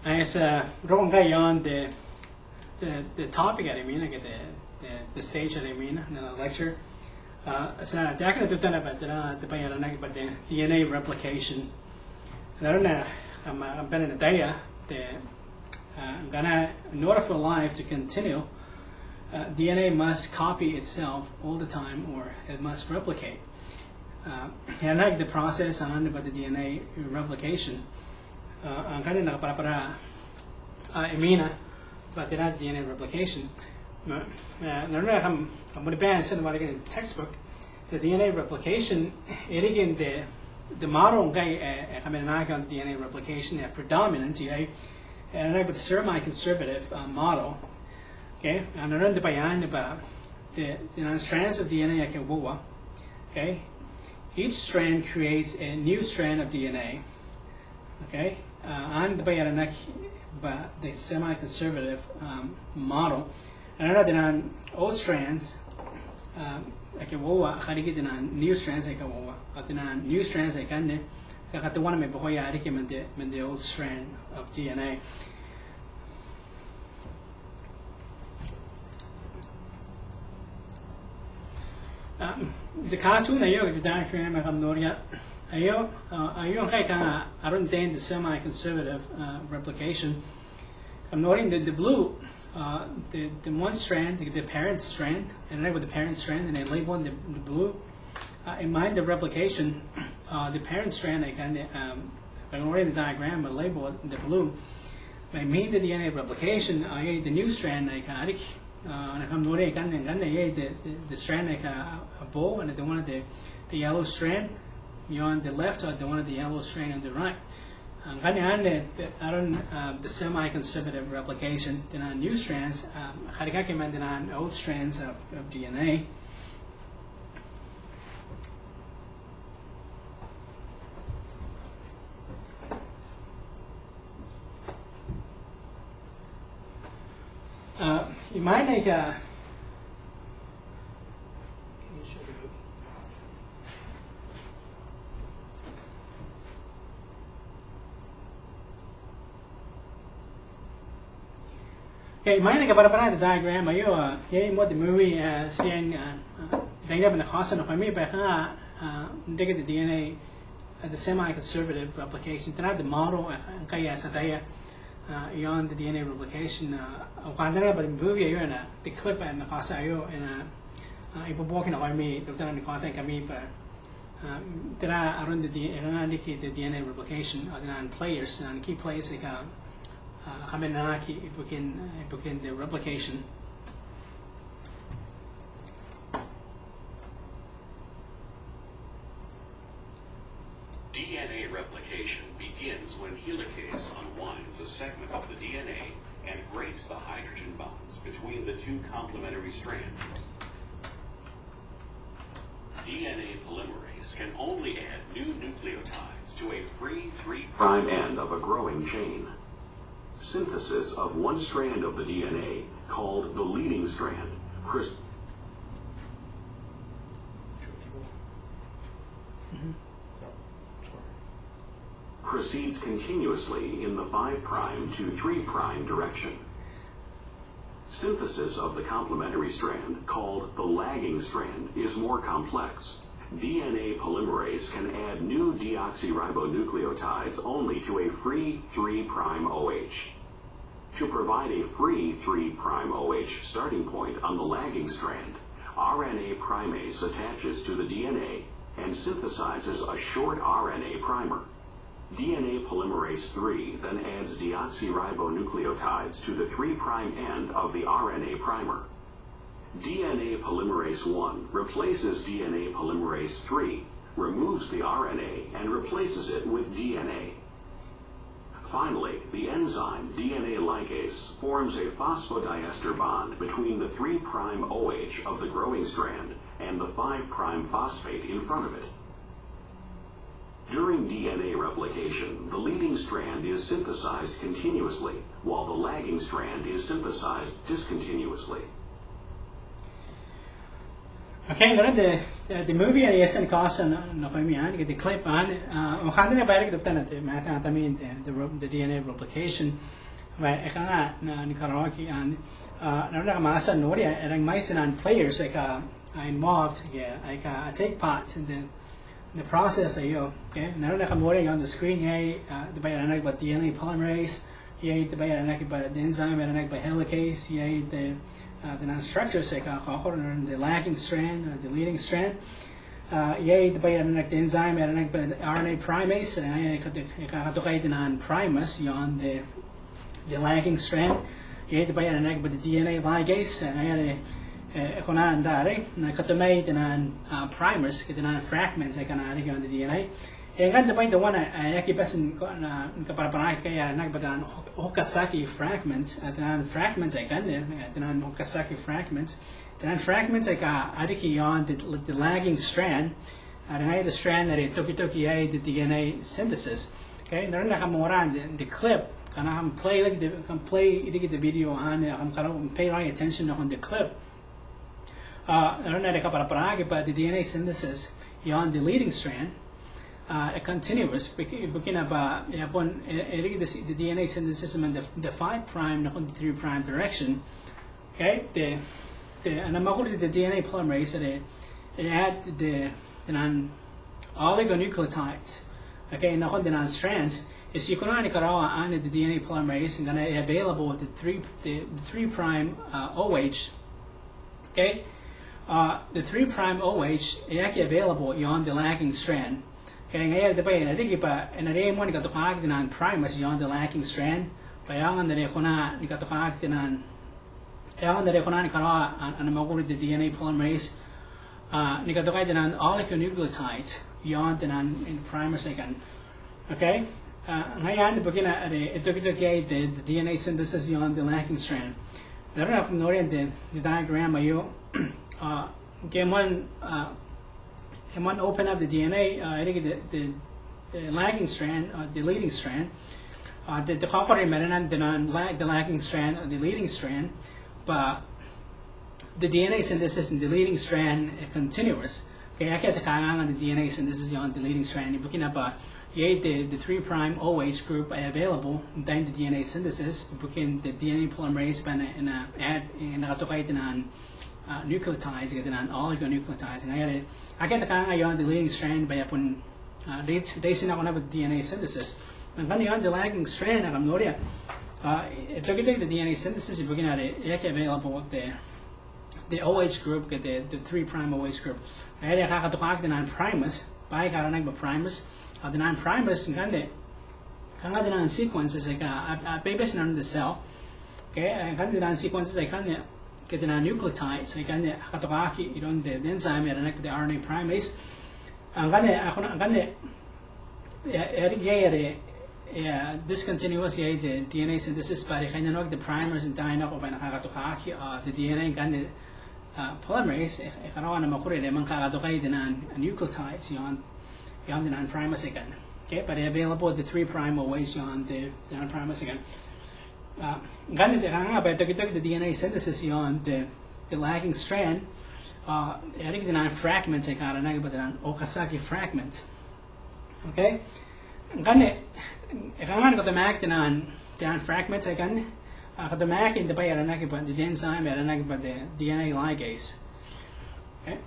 As wrong guy on the topic I mean, like the stage I mean, in the lecture. So I'm going to do about the DNA replication. I don't know. I'm been in the data. I'm gonna, in order for life to continue, DNA must copy itself all the time, or it must replicate. And like the process on about the DNA replication. Ang kanya nakapara imina but not DNA replication. I'm going to ban in the textbook. The DNA replication, it again the model guy on DNA replication predominant and I would semi-conservative model. Okay, and I learned the bayan about the strands of DNA I can wowa. Okay, each strand creates a new strand of DNA. Okay, and the bayan but the semi-conservative model. And rather than old strands, I can wowa. I get new strands I can wowa. But new strands I can. I got the one of my I recommend the old strand of DNA. The cartoon I the diagram I am noria. I don't think the semi-conservative replication. I'm noting the blue. The one strand, the parent strand, and then with the parent strand, and then label the blue. In mind the replication, the parent strand I'm already the diagram, but label the blue. I mean the DNA replication, the new strand and I'm noting the strand a bow, and the one of the yellow strand. You on the left, or the one of the yellow strand on the right. The semi-conservative replication, then on new strands, then on old strands of DNA. You might make a. Okay, mine about the diagram. You what the movie seeing they have in the house of me, but dig at the DNA the semi-conservative replication. Then the model beyond the DNA replication. When they about the movie, you and the clip and the house and if walking away me, the content me, but there are around the DNA replication and players and key players like. If we can the replication. DNA replication begins when helicase unwinds a segment of the DNA and breaks the hydrogen bonds between the two complementary strands. DNA polymerase can only add new nucleotides to a free 3' end of a growing chain. Synthesis of one strand of the DNA, called the leading strand, proceeds continuously in the 5' to 3' direction. Synthesis of the complementary strand, called the lagging strand, is more complex. DNA polymerase can add new deoxyribonucleotides only to a free 3' OH. To provide a free 3' OH starting point on the lagging strand, RNA primase attaches to the DNA and synthesizes a short RNA primer. DNA polymerase III then adds deoxyribonucleotides to the 3' end of the RNA primer. DNA polymerase I replaces DNA polymerase III, removes the RNA, and replaces it with DNA. Finally, the enzyme DNA ligase forms a phosphodiester bond between the 3' OH of the growing strand and the 5' phosphate in front of it. During DNA replication, the leading strand is synthesized continuously, while the lagging strand is synthesized discontinuously. Okay, the movie and yes and cost and no get the clip on Ohana Barak the Tenet, the DNA replication by Ekana Nikaraki and Masa Noria and Mycin and players like are involved, I take part in the process okay, now I'm working on the screen, the Bwarenaba but DNA polymerase, the Bwarenaba by the enzyme and by helicase, the non-structures like the lagging strand, the leading strand, the Bwarenaba enzyme and the RNA primase, and the non-primase on the lagging strand, the Bwarenaba the DNA ligase, and Konan Dare, Nakotomate and primers, get the fragments I can add on the DNA. And the point the one I keep passing Kaparaka and Nagbadan Okasaki fragments at the fragments I can at the Okasaki fragments. The fragments I got Adiki on the lagging strand, and I had the strand that it took the DNA synthesis. Okay, now I have more on the clip. Can I play like the the video on I'm going to pay my attention on the clip. But the DNA synthesis on the leading strand, a continuous, looking about the DNA synthesis in the 5' and the 3' direction. Okay, and I'm going to the DNA polymerase that it add the oligonucleotides. Okay, now on the non-strands is you can only go on the DNA polymerase and then available the 3' OH. Okay. The 3' OH is actually available on the lagging strand. Okay, I think and the one got to connect on primers on the lagging strand. By on the Recona, you got to connect on the Recona and the DNA polymerase. You got to connect on oligonucleotides on the primers again. Okay, I am the beginner at the DNA synthesis on the lagging strand. I don't know if you know the diagram of you. Game one open up the DNA. I think the lagging strand, the leading strand, the copper metanan the lagging strand, the leading strand, but the DNA synthesis in the leading strand is continuous. Okay, I get the on the DNA synthesis on the leading strand. You're looking at the 3' OH group available in the DNA synthesis. Booking the DNA polymerase and add in on nucleotides, get an oligonucleotides, and I get the kind on the leading strand by upon they see now have DNA synthesis. And when on the lagging strand, I'm not yet. If you take the DNA synthesis, you're looking at it available the OH group, get the 3' OH group. I had to connect the non-primers, by primers, the non-primers, and the non-sequences like based on the cell. Okay, and the non-sequences I can get the non-nucleotides, I can the enzyme and the RNA primase. And discontinuous the DNA synthesis, but I can the primers and dying up the DNA and the polymerase. I can on the nucleotides on the non-primers again. Okay, but available the 3' OH on the non-primers again. The DNA synthesis on the lagging strand. I think the non-fragments I got but the Okasaki fragment. Okay, I got the Mac the non-fragments I got the Mac in the Bwarenaba but the enzyme but the DNA ligase. Okay.